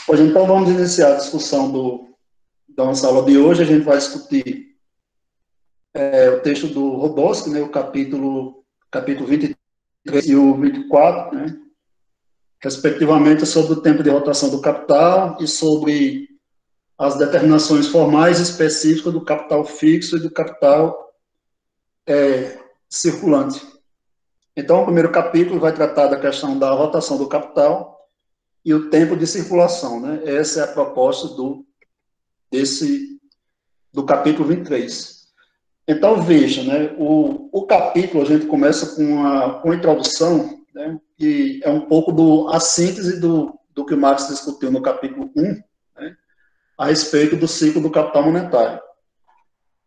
Pois então, vamos iniciar a discussão da nossa aula de hoje. A gente vai discutir o texto do Rodosky, né, o capítulo 23 e o 24, né, respectivamente sobre o tempo de rotação do capital e sobre as determinações formais específicas do capital fixo e do capital circulante. Então, o primeiro capítulo vai tratar da questão da rotação do capital e o tempo de circulação, né? Essa é a proposta do capítulo 23. Então, veja, né, o capítulo, a gente começa com a introdução, né, que é um pouco a síntese do que o Marx discutiu no capítulo 1, né, a respeito do ciclo do capital monetário.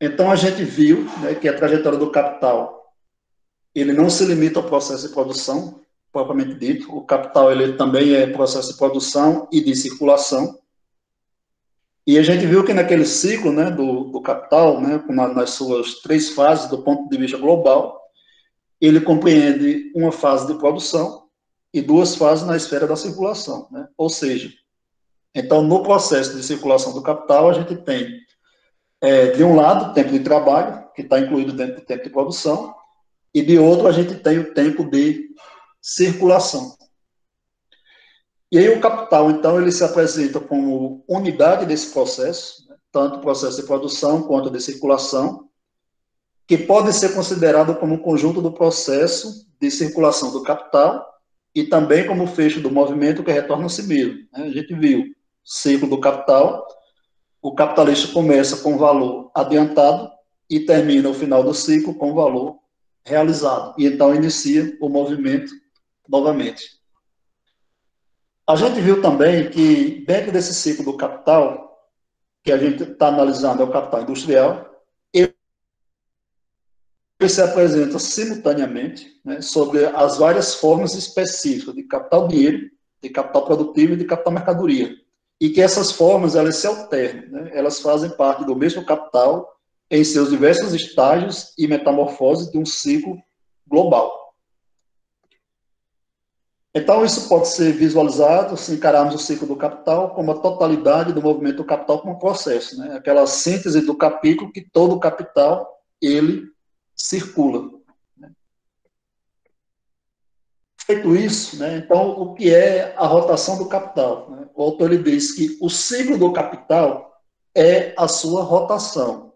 Então, a gente viu, né, que a trajetória do capital, ele não se limita ao processo de produção, propriamente dito. O capital, ele também é processo de produção e de circulação. E a gente viu que naquele ciclo, né, do capital, né, nas suas três fases, do ponto de vista global, ele compreende uma fase de produção e duas fases na esfera da circulação, né? Ou seja, então, no processo de circulação do capital, a gente tem, de um lado, o tempo de trabalho, que está incluído dentro do tempo de produção, e de outro, a gente tem o tempo de circulação. E aí o capital, então, ele se apresenta como unidade desse processo, né, tanto o processo de produção quanto de circulação, que pode ser considerado como um conjunto do processo de circulação do capital e também como fecho do movimento que retorna a si mesmo. Né? A gente viu o ciclo do capital, o capitalista começa com valor adiantado e termina o final do ciclo com valor realizado. E então inicia o movimento novamente. A gente viu também que dentro desse ciclo do capital, que a gente está analisando é o capital industrial, ele se apresenta simultaneamente, né, sobre as várias formas específicas de capital dinheiro, de capital produtivo e de capital mercadoria. E que essas formas, elas se alternam, né, elas fazem parte do mesmo capital em seus diversos estágios e metamorfoses de um ciclo global. Então, isso pode ser visualizado se encararmos o ciclo do capital como a totalidade do movimento do capital como processo, né? Aquela síntese do capítulo que todo o capital, ele circula. Né? Feito isso, né, então, o que é a rotação do capital? Né? O autor ele diz que o ciclo do capital é a sua rotação,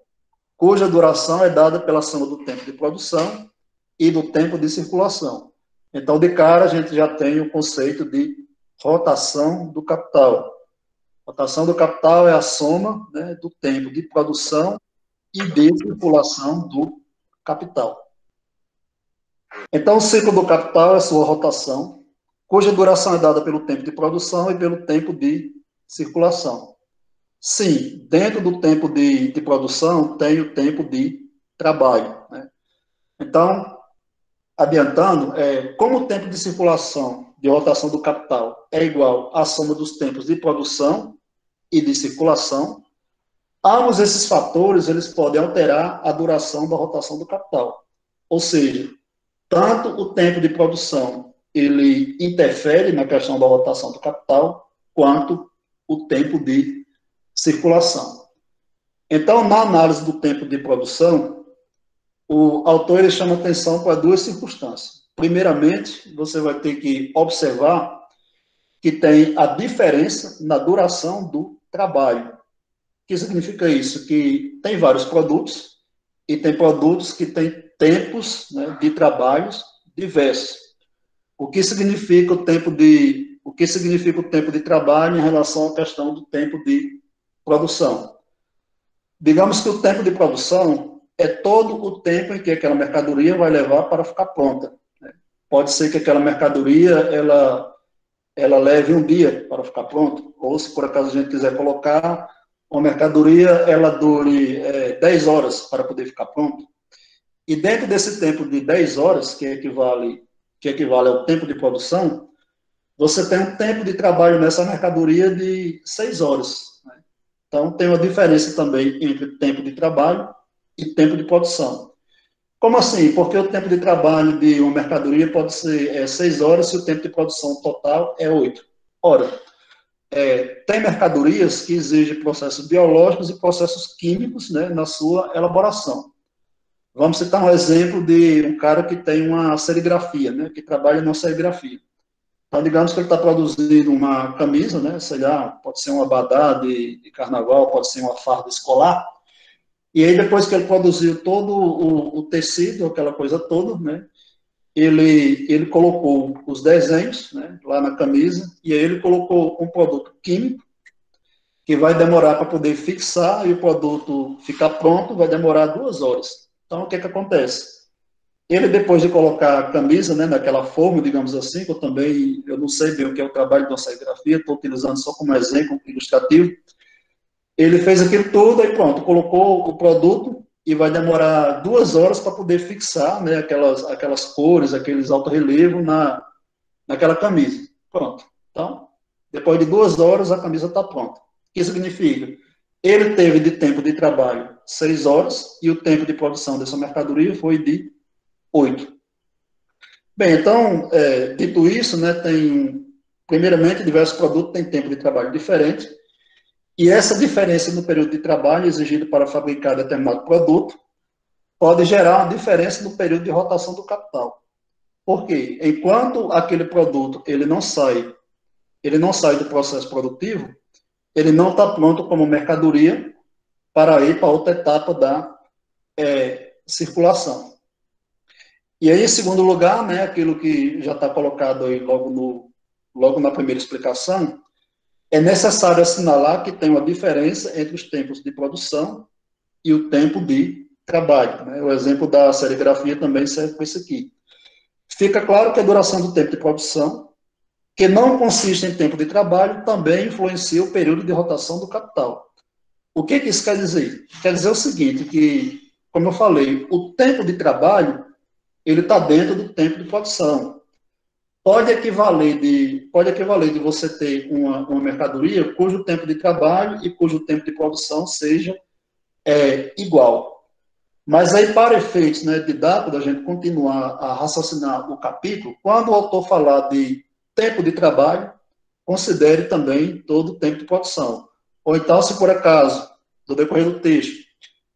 cuja duração é dada pela soma do tempo de produção e do tempo de circulação. Então, de cara, a gente já tem o conceito de rotação do capital. Rotação do capital é a soma, né, do tempo de produção e de circulação do capital. Então, o ciclo do capital é a sua rotação, cuja duração é dada pelo tempo de produção e pelo tempo de circulação. Sim, dentro do tempo de produção tem o tempo de trabalho. Né? Então, adiantando, como o tempo de circulação, de rotação do capital é igual à soma dos tempos de produção e de circulação, ambos esses fatores eles podem alterar a duração da rotação do capital. Ou seja, tanto o tempo de produção ele interfere na questão da rotação do capital, quanto o tempo de circulação. Então, na análise do tempo de produção, o autor ele chama atenção para duas circunstâncias. Primeiramente, você vai ter que observar que tem a diferença na duração do trabalho. O que significa isso? Que tem vários produtos e tem produtos que têm tempos, né, de trabalhos diversos. O que significa o tempo de trabalho em relação à questão do tempo de produção? Digamos que o tempo de produção é todo o tempo em que aquela mercadoria vai levar para ficar pronta. Pode ser que aquela mercadoria ela leve um dia para ficar pronta, ou se por acaso a gente quiser colocar uma mercadoria, ela dure 10 horas para poder ficar pronta. E dentro desse tempo de 10 horas, que equivale ao tempo de produção, você tem um tempo de trabalho nessa mercadoria de 6 horas. Né? Então, tem uma diferença também entre tempo de trabalho e tempo de produção. Como assim? Porque o tempo de trabalho de uma mercadoria pode ser 6 horas se o tempo de produção total é 8. Ora, tem mercadorias que exigem processos biológicos e processos químicos, né, na sua elaboração. Vamos citar um exemplo de um cara que tem uma serigrafia, né, que trabalha na serigrafia. Então, digamos que ele está produzindo uma camisa, né, sei lá, pode ser um abadá de carnaval, pode ser uma farda escolar, e aí depois que ele produziu todo o tecido, aquela coisa toda, né, ele colocou os desenhos, né, lá na camisa, e aí ele colocou um produto químico, que vai demorar para poder fixar, e o produto ficar pronto vai demorar 2 horas. Então, o que acontece? Ele, depois de colocar a camisa, né, naquela forma, digamos assim, que eu não sei bem o que é o trabalho de uma serigrafia, estou utilizando só como exemplo ilustrativo, ele fez aquilo tudo e pronto, colocou o produto e vai demorar 2 horas para poder fixar, né, aquelas cores, aqueles alto-relevo naquela camisa. Pronto. Então, depois de 2 horas, a camisa está pronta. O que significa? Ele teve de tempo de trabalho 6 horas e o tempo de produção dessa mercadoria foi de 8. Bem, então, dito isso, né, primeiramente, diversos produtos têm tempo de trabalho diferente, e essa diferença no período de trabalho exigido para fabricar determinado produto pode gerar uma diferença no período de rotação do capital. Por quê? Enquanto aquele produto ele não sai do processo produtivo, ele não está pronto como mercadoria para ir para outra etapa da circulação. E aí, em segundo lugar, né, aquilo que já está colocado aí logo na primeira explicação, é necessário assinalar que tem uma diferença entre os tempos de produção e o tempo de trabalho. Né? O exemplo da serigrafia também serve para isso aqui. Fica claro que a duração do tempo de produção, que não consiste em tempo de trabalho, também influencia o período de rotação do capital. O que isso quer dizer? Quer dizer o seguinte, que, como eu falei, o tempo de trabalho ele está dentro do tempo de produção. Pode equivaler de você ter uma mercadoria cujo tempo de trabalho e cujo tempo de produção seja igual. Mas aí, para efeitos, né, didáticos, da gente continuar a raciocinar o capítulo, quando o autor falar de tempo de trabalho, considere também todo o tempo de produção. Ou então, se por acaso, do decorrer do texto,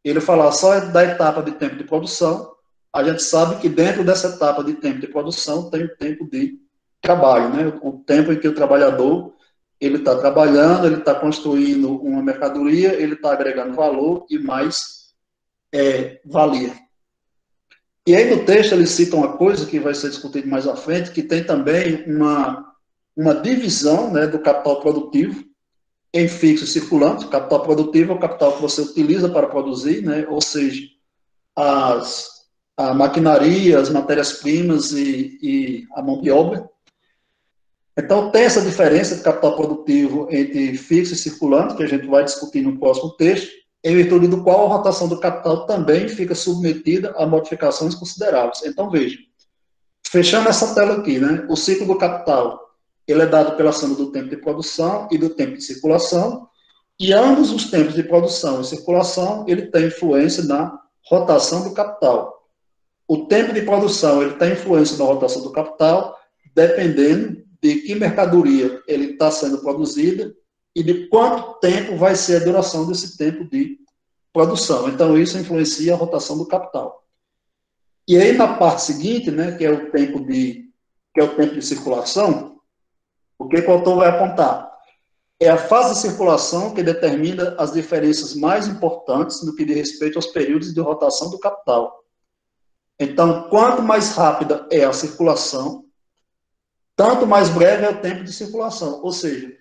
ele falar só da etapa de tempo de produção, a gente sabe que dentro dessa etapa de tempo de produção tem o tempo de trabalho, né? O tempo em que o trabalhador ele está trabalhando, ele está construindo uma mercadoria, ele está agregando valor e mais valia. E aí no texto ele cita uma coisa que vai ser discutido mais à frente, que tem também uma divisão, né, do capital produtivo em fixo e circulante. O capital produtivo é o capital que você utiliza para produzir, né, ou seja, a maquinaria, as matérias-primas e a mão de obra. Então, tem essa diferença de capital produtivo entre fixo e circulante, que a gente vai discutir no próximo texto, em virtude do qual a rotação do capital também fica submetida a modificações consideráveis. Então, veja, fechando essa tela aqui, né, o ciclo do capital ele é dado pela soma do tempo de produção e do tempo de circulação, e ambos os tempos de produção e circulação, ele tem influência na rotação do capital. O tempo de produção, ele tem influência na rotação do capital, dependendo de que mercadoria ele está sendo produzida e de quanto tempo vai ser a duração desse tempo de produção. Então, isso influencia a rotação do capital. E aí, na parte seguinte, né, que é o tempo de circulação, o que o autor vai apontar? É a fase de circulação que determina as diferenças mais importantes no que diz respeito aos períodos de rotação do capital. Então, quanto mais rápida é a circulação, tanto mais breve é o tempo de circulação. Ou seja,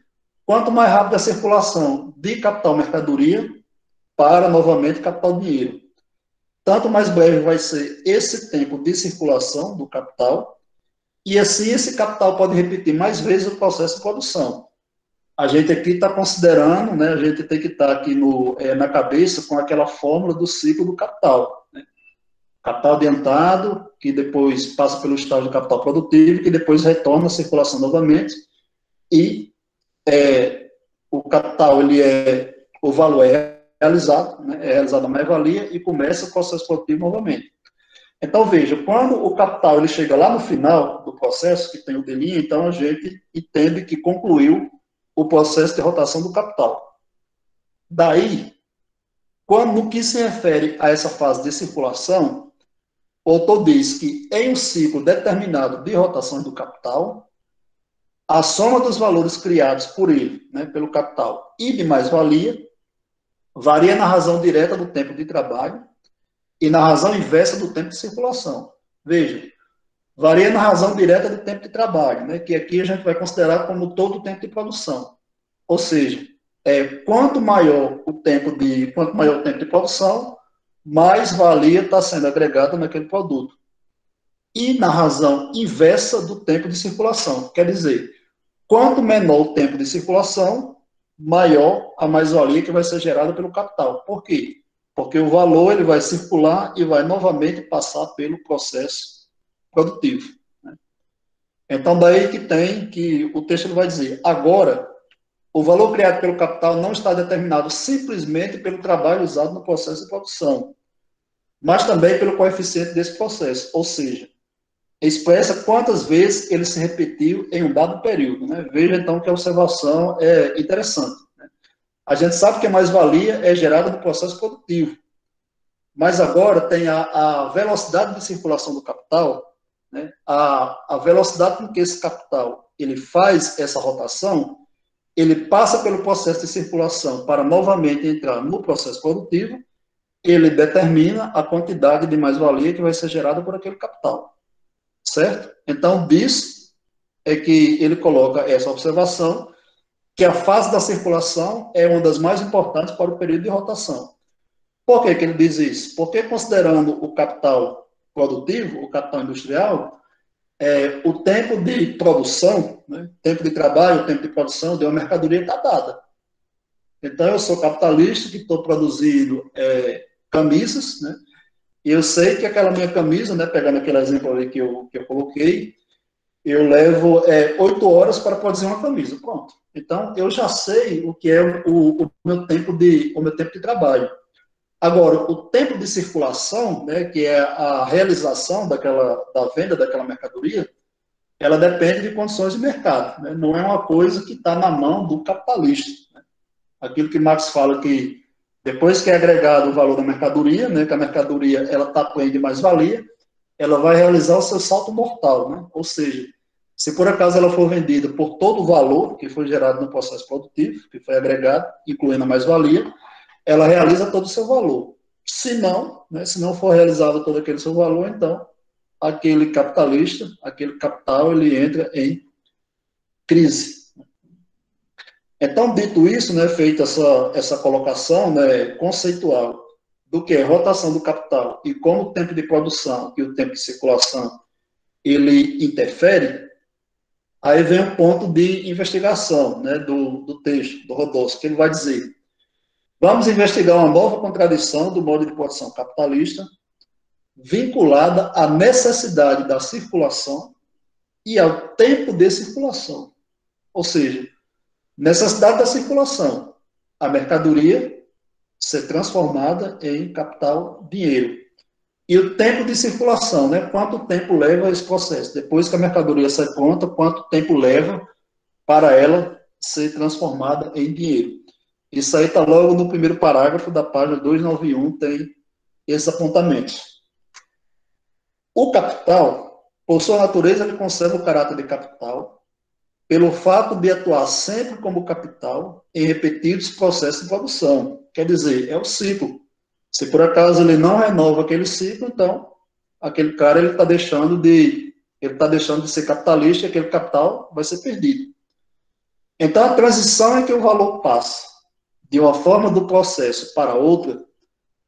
quanto mais rápida a circulação de capital mercadoria para, novamente, capital dinheiro, tanto mais breve vai ser esse tempo de circulação do capital, e assim esse capital pode repetir mais vezes o processo de produção. A gente aqui está considerando, né, a gente tem que estar aqui na cabeça com aquela fórmula do ciclo do capital. Né? Capital adiantado, que depois passa pelo estágio do capital produtivo, que depois retorna à circulação novamente, e o capital, o valor é realizado, né, é realizada a mais-valia e começa o processo produtivo novamente. Então, veja, quando o capital ele chega lá no final do processo, que tem o delinha, então a gente entende que concluiu o processo de rotação do capital. Daí, no que se refere a essa fase de circulação, o autor diz que em um ciclo determinado de rotações do capital, a soma dos valores criados por ele, né, pelo capital, e de mais-valia, varia na razão direta do tempo de trabalho e na razão inversa do tempo de circulação. Veja, varia na razão direta do tempo de trabalho, né, que aqui a gente vai considerar como todo o tempo de produção. Ou seja, quanto maior o tempo de produção, mais valia está sendo agregada naquele produto. E na razão inversa do tempo de circulação, quer dizer, quanto menor o tempo de circulação, maior a mais-valia que vai ser gerada pelo capital. Por quê? Porque o valor ele vai circular e vai novamente passar pelo processo produtivo. Né? Então, daí que o texto ele vai dizer, agora, o valor criado pelo capital não está determinado simplesmente pelo trabalho usado no processo de produção, mas também pelo coeficiente desse processo, ou seja, expressa quantas vezes ele se repetiu em um dado período. Né? Veja, então, que a observação é interessante. Né? A gente sabe que a mais-valia é gerada no processo produtivo, mas agora tem a velocidade de circulação do capital, né? A velocidade com que esse capital ele faz essa rotação, ele passa pelo processo de circulação para novamente entrar no processo produtivo, ele determina a quantidade de mais-valia que vai ser gerada por aquele capital. Certo? Então, disso é que ele coloca essa observação, que a fase da circulação é uma das mais importantes para o período de rotação. Por que ele diz isso? Porque, considerando o capital produtivo, o capital industrial, o tempo de produção, né, tempo de trabalho, o tempo de produção de uma mercadoria está dada. Então, eu sou capitalista que estou produzindo camisas, né? E eu sei que aquela minha camisa, né, pegando aquele exemplo ali que eu coloquei, eu levo 8 horas para produzir uma camisa. Pronto. Então, eu já sei o que é o meu tempo de trabalho. Agora, o tempo de circulação, né, que é a realização da venda daquela mercadoria, ela depende de condições de mercado. Né? Não é uma coisa que está na mão do capitalista. Né? Aquilo que Marx fala que depois que é agregado o valor da mercadoria, né, que a mercadoria ela está com de mais-valia, ela vai realizar o seu salto mortal. Né? Ou seja, se por acaso ela for vendida por todo o valor que foi gerado no processo produtivo, que foi agregado, incluindo a mais-valia, ela realiza todo o seu valor. Se não, né, se não for realizado todo aquele seu valor, então aquele capitalista, aquele capital, ele entra em crise. Então, dito isso, né, feita essa colocação, né, conceitual do que é rotação do capital e como o tempo de produção e o tempo de circulação ele interfere, aí vem um ponto de investigação, né, do texto, do Rodolfo, que ele vai dizer: vamos investigar uma nova contradição do modo de produção capitalista vinculada à necessidade da circulação e ao tempo de circulação. Ou seja, necessidade da circulação, a mercadoria ser transformada em capital, dinheiro. E o tempo de circulação, né? Quanto tempo leva esse processo? Depois que a mercadoria sai pronta, quanto tempo leva para ela ser transformada em dinheiro? Isso aí está logo no primeiro parágrafo da página 291, tem esses apontamentos. O capital, por sua natureza, ele conserva o caráter de capital, pelo fato de atuar sempre como capital em repetidos processos de produção. Quer dizer, é o ciclo. Se por acaso ele não renova aquele ciclo, então aquele cara ele está deixando de ser capitalista e aquele capital vai ser perdido. Então a transição em que o valor passa de uma forma do processo para outra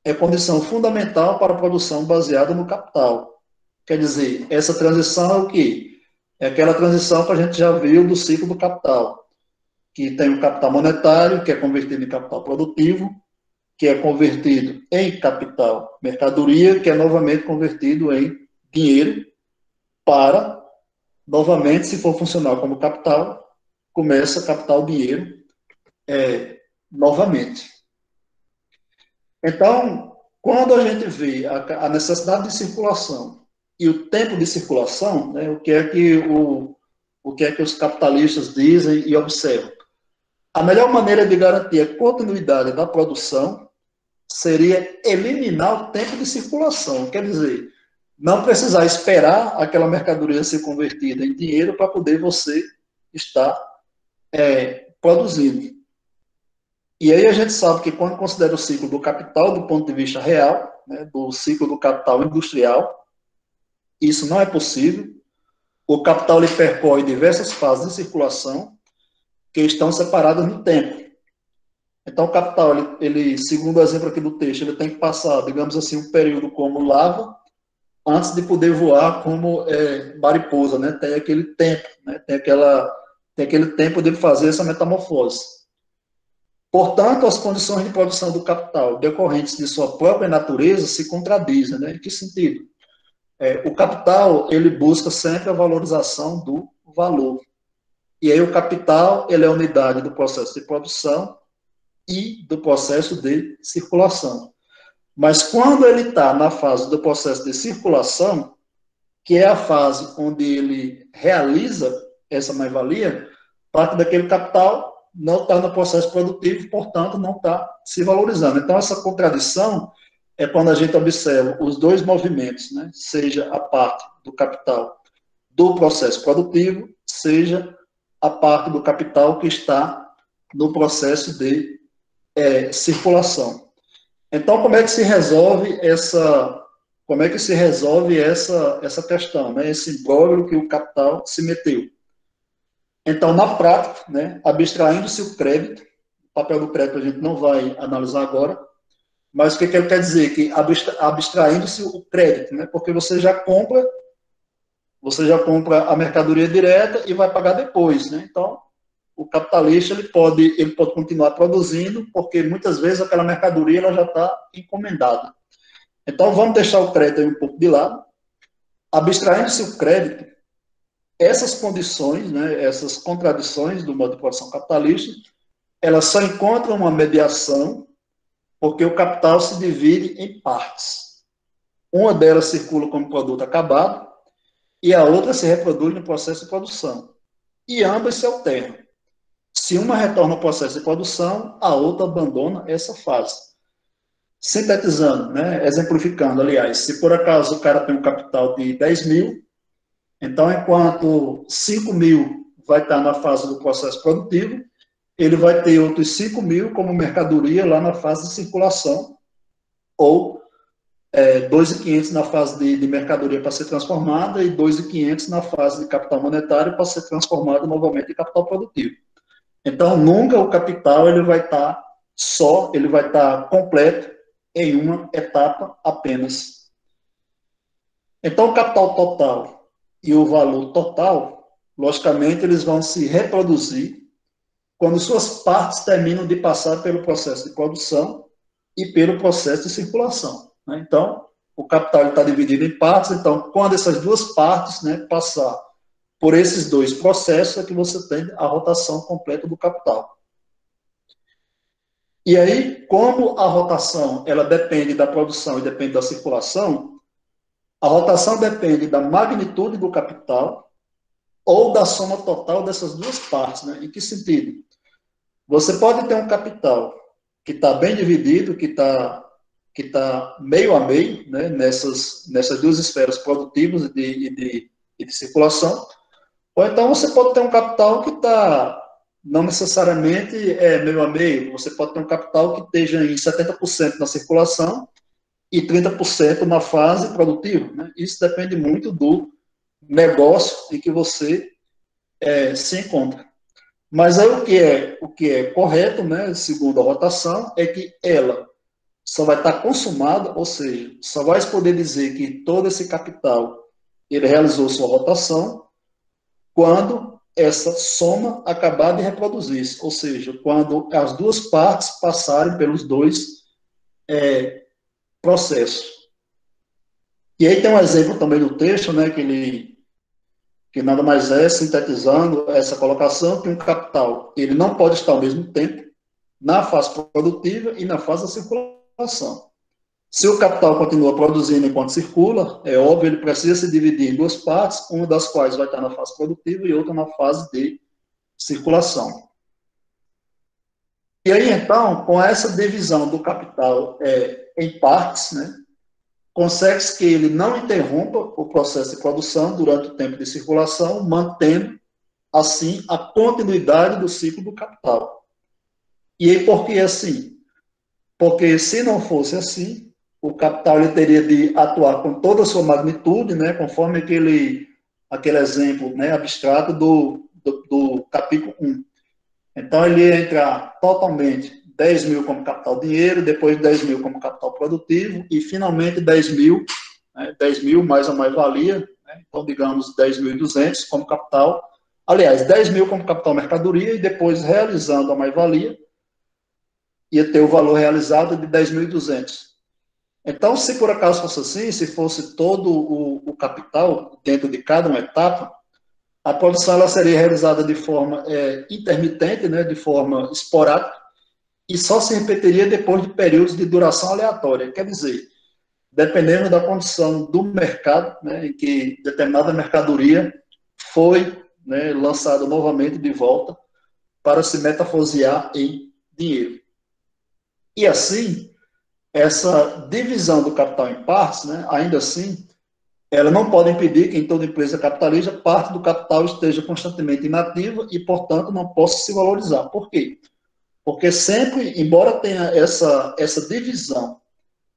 é condição fundamental para a produção baseada no capital. Quer dizer, essa transição é o quê? É aquela transição que a gente já viu do ciclo do capital, que tem o capital monetário, que é convertido em capital produtivo, que é convertido em capital mercadoria, que é novamente convertido em dinheiro, para, novamente, se for funcionar como capital, começa capital dinheiro novamente. Então, quando a gente vê a necessidade de circulação e o tempo de circulação, né, o que é que os capitalistas dizem e observam? A melhor maneira de garantir a continuidade da produção seria eliminar o tempo de circulação. Quer dizer, não precisar esperar aquela mercadoria ser convertida em dinheiro para poder você estar produzindo. E aí a gente sabe que quando considera o ciclo do capital do ponto de vista real, né, do ciclo do capital industrial, isso não é possível. O capital ele percorre diversas fases de circulação que estão separadas no tempo. Então, o capital, ele, segundo o exemplo aqui do texto, ele tem que passar, digamos assim, um período como lava, antes de poder voar como mariposa, né? Tem aquele tempo, né? Tem aquele tempo de fazer essa metamorfose. Portanto, as condições de produção do capital decorrentes de sua própria natureza se contradizem, né? Em que sentido? O capital, ele busca sempre a valorização do valor. E aí o capital, ele é a unidade do processo de produção e do processo de circulação. Mas quando ele está na fase do processo de circulação, que é a fase onde ele realiza essa mais-valia, parte daquele capital não está no processo produtivo, portanto, não está se valorizando. Então, essa contradição é quando a gente observa os dois movimentos, né? Seja a parte do capital do processo produtivo, seja a parte do capital que está no processo de circulação. Então, como é que se resolve essa questão, né? Esse imbróglio que o capital se meteu? Então, na prática, né, abstraindo-se o crédito, o papel do crédito a gente não vai analisar agora, mas o que ele quer dizer? Que abstraindo-se o crédito, né, porque você já compra a mercadoria direta e vai pagar depois, né? Então, o capitalista ele pode continuar produzindo, porque muitas vezes aquela mercadoria ela já está encomendada. Então, vamos deixar o crédito aí um pouco de lado. Abstraindo-se o crédito, essas condições, né, essas contradições do modo de produção capitalista, elas só encontram uma mediação porque o capital se divide em partes. Uma delas circula como produto acabado e a outra se reproduz no processo de produção. E ambas se alternam. Se uma retorna ao processo de produção, a outra abandona essa fase. Sintetizando, né, exemplificando, aliás, se por acaso o cara tem um capital de 10 mil, então enquanto 5 mil vai estar na fase do processo produtivo, ele vai ter outros 5 mil como mercadoria lá na fase de circulação, ou 2.500 na fase de mercadoria para ser transformada e 2.500 na fase de capital monetário para ser transformado novamente em capital produtivo. Então, nunca o capital ele vai estar ele vai estar completo em uma etapa apenas. Então, o capital total e o valor total, logicamente, eles vão se reproduzir quando suas partes terminam de passar pelo processo de produção e pelo processo de circulação. Né? Então, o capital está dividido em partes, então, quando essas duas partes, né, passar por esses dois processos, é que você tem a rotação completa do capital. E aí, como a rotação ela depende da produção e depende da circulação, a rotação depende da magnitude do capital ou da soma total dessas duas partes. Né? Em que sentido? Você pode ter um capital que está bem dividido, que está meio a meio, né? nessas duas esferas produtivas e de circulação, ou então você pode ter um capital que está não necessariamente meio a meio. Você pode ter um capital que esteja em 70% na circulação e 30% na fase produtiva. Né? Isso depende muito do negócio em que você se encontra. Mas aí o que é correto, né, segundo a rotação, é que ela só vai estar consumada, ou seja, só vai poder dizer que todo esse capital ele realizou sua rotação quando essa soma acabar de reproduzir-se, ou seja, quando as duas partes passarem pelos dois processos. E aí tem um exemplo também do texto, né, que nada mais é, sintetizando essa colocação, que um capital ele não pode estar ao mesmo tempo na fase produtiva e na fase da circulação. Se o capital continua produzindo enquanto circula, é óbvio, ele precisa se dividir em duas partes, uma das quais vai estar na fase produtiva e outra na fase de circulação. E aí, então, com essa divisão do capital em partes, né, consegue-se que ele não interrompa o processo de produção durante o tempo de circulação, mantendo, assim, a continuidade do ciclo do capital. E aí, por que assim? Porque se não fosse assim, o capital ele teria de atuar com toda a sua magnitude, né, conforme aquele exemplo, né, abstrato do capítulo 1. Então, ele ia entrar totalmente 10 mil como capital dinheiro, depois 10 mil como capital produtivo e, finalmente, 10 mil, né, 10 mil mais a mais-valia, né, então, digamos, 10.200 como capital, aliás, 10 mil como capital mercadoria e depois, realizando a mais-valia, ia ter o valor realizado de 10.200. Então, se por acaso fosse assim, se fosse todo o capital dentro de cada uma etapa, a produção ela seria realizada de forma intermitente, né, de forma esporádica, e só se repetiria depois de períodos de duração aleatória. Quer dizer, dependendo da condição do mercado, né, em que determinada mercadoria foi, né, lançada novamente de volta para se metafosear em dinheiro. E assim, essa divisão do capital em partes, né, ainda assim, ela não pode impedir que em toda empresa capitalista parte do capital esteja constantemente inativa e, portanto, não possa se valorizar. Por quê? Porque sempre, embora tenha essa divisão,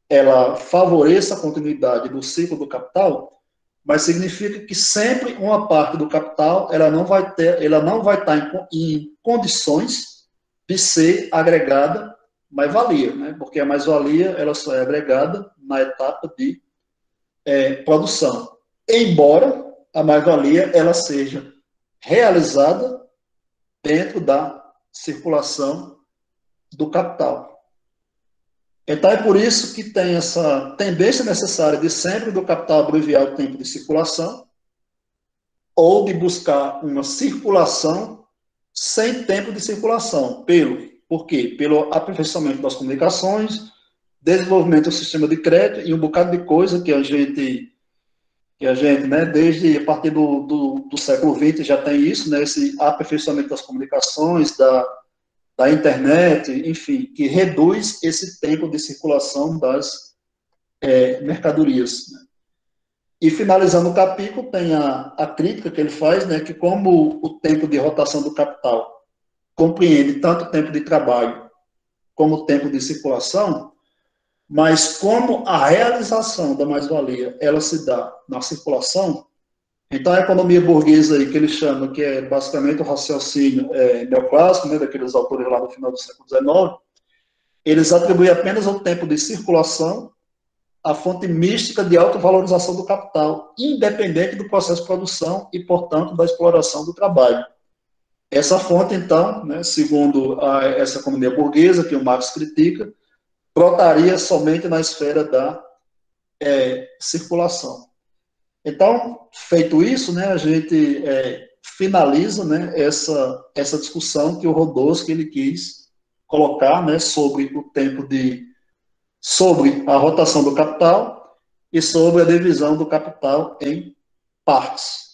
ela favoreça a continuidade do ciclo do capital, mas significa que sempre uma parte do capital ela não vai estar em condições de ser agregada mais-valia, né? Porque a mais-valia ela só é agregada na etapa de produção, embora a mais-valia ela seja realizada dentro da circulação do capital. Então é por isso que tem essa tendência necessária de sempre do capital abreviar o tempo de circulação ou de buscar uma circulação sem tempo de circulação. Por quê? Pelo aperfeiçoamento das comunicações, desenvolvimento do sistema de crédito e um bocado de coisa que a gente, né, desde a partir do século XX já tem isso, né, esse aperfeiçoamento das comunicações, da internet, enfim, que reduz esse tempo de circulação das mercadorias. Né. E finalizando o capítulo, tem a crítica que ele faz, né, que como o tempo de rotação do capital compreende tanto o tempo de trabalho como o tempo de circulação, mas como a realização da mais-valia ela se dá na circulação, então a economia burguesa aí, que ele chama, que é basicamente o raciocínio neoclássico, né, daqueles autores lá do final do século XIX, eles atribuem apenas ao tempo de circulação a fonte mística de autovalorização do capital, independente do processo de produção e, portanto, da exploração do trabalho. Essa fonte, então, né, segundo essa economia burguesa, que o Marx critica, brotaria somente na esfera da circulação. Então, feito isso, né, a gente finaliza, né, essa discussão que o Rodolfo ele quis colocar, né, sobre a rotação do capital e sobre a divisão do capital em partes.